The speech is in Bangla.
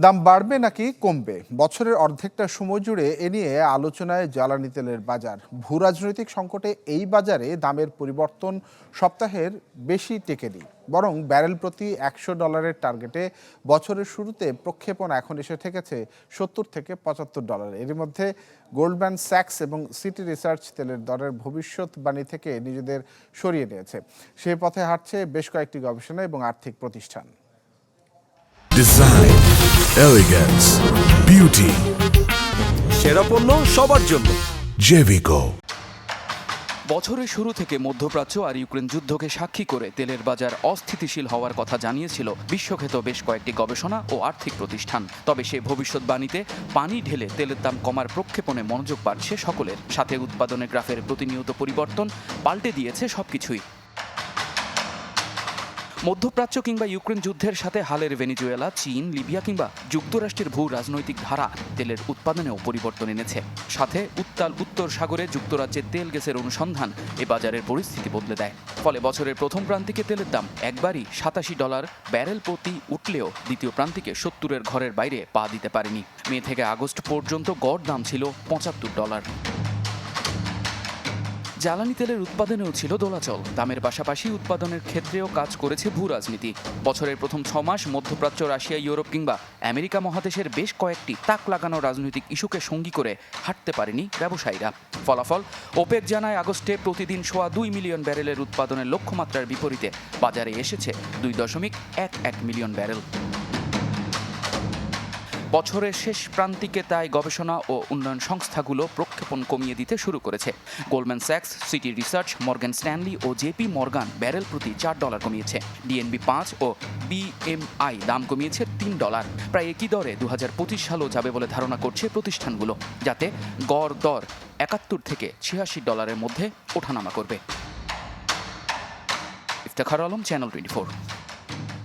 দাম বাড়বে নাকি কমবে, বছরের অর্ধেকটা সময় জুড়ে এ নিয়ে আলোচনায় জ্বালানি তেলের বাজার। ভূ রাজনৈতিক সংকটে এই বাজারে দামের পরিবর্তন সপ্তাহের বেশি টেকেনি, বরং ব্যারেল প্রতি $100 টার্গেটে বছরের শুরুতে প্রক্ষেপণ এখন এসে ঠেকেছে $70 থেকে $75। এর মধ্যে গোল্ডম্যান স্যাক্স এবং সিটি রিসার্চ তেলের দরের ভবিষ্যৎবাণী থেকে নিজেদের সরিয়ে নিয়েছে। সে পথে হাঁটছে বেশ কয়েকটি গবেষণা এবং আর্থিক প্রতিষ্ঠান। ডিজাইন, এলিগেন্স, বিউটি, সেরা পণ্য সবার জন্য জেভিকো। বছরের শুরু থেকে মধ্যপ্রাচ্য আর ইউক্রেন যুদ্ধকে সাক্ষী করে তেলের বাজার অস্থিতিশীল হওয়ার কথা জানিয়েছিল বিশ্বখ্যাত বেশ কয়েকটি গবেষণা ও আর্থিক প্রতিষ্ঠান। তবে সেই ভবিষ্যৎবাণীতে পানি ঢেলে তেলের দাম কমার প্রক্ষেপণে মনোযোগ বাড়ছে সকলের। সাথে উৎপাদনের গ্রাফের প্রতিনিয়ত পরিবর্তন পাল্টে দিয়েছে সবকিছুই। মধ্যপ্রাচ্য কিংবা ইউক্রেন যুদ্ধের সাথে হালের ভেনেজুয়েলা, চীন, লিবিয়া কিংবা যুক্তরাষ্ট্রের ভূ রাজনৈতিক ধারা তেলের উৎপাদনেও পরিবর্তন এনেছে। সাথে উত্তাল উত্তর সাগরে যুক্তরাজ্যের তেল গ্যাসের অনুসন্ধান এ বাজারের পরিস্থিতি বদলে দেয়। ফলে বছরের প্রথম প্রান্তিকে তেলের দাম একবারই $87 ব্যারেল প্রতি উঠলেও দ্বিতীয় প্রান্তিকে 70-এর ঘরের বাইরে পা দিতে পারেনি। মে থেকে আগস্ট পর্যন্ত গড় দাম ছিল $75। জ্বালানি তেলের উৎপাদনেও ছিল দোলাচল। দামের পাশাপাশি উৎপাদনের ক্ষেত্রেও কাজ করেছে ভূ রাজনীতি। বছরের প্রথম 6 মাস মধ্যপ্রাচ্য, রাশিয়া, ইউরোপ কিংবা আমেরিকা মহাদেশের বেশ কয়েকটি তাক লাগানো রাজনৈতিক ইস্যুকে সঙ্গী করে হাঁটতে পারেনি ব্যবসায়ীরা। ফলাফল, ওপেক জানায় আগস্টে প্রতিদিন 2.25 মিলিয়ন ব্যারেলের উৎপাদনের লক্ষ্যমাত্রার বিপরীতে বাজারে এসেছে 2.11 মিলিয়ন ব্যারেল। বছরের শেষ প্রান্তিকে তাই গবেষণা ও উন্নয়ন সংস্থাগুলো প্রক্ষেপণ কমিয়ে দিতে শুরু করেছে। গোল্ডম্যান স্যাক্স, সিটি রিসার্চ, মর্গান স্ট্যানলি ও জেপি মর্গান ব্যারেল প্রতি $4 কমিয়েছে। ডিএনবি 5 ও বিএমআই দাম কমিয়েছে $3। প্রায় একই দরে 2025 সালও যাবে বলে ধারণা করছে প্রতিষ্ঠানগুলো, যাতে গড় দর $71 থেকে $86 মধ্যে ওঠানামা করবে। ইফতেখার আলম, চ্যানেল 24।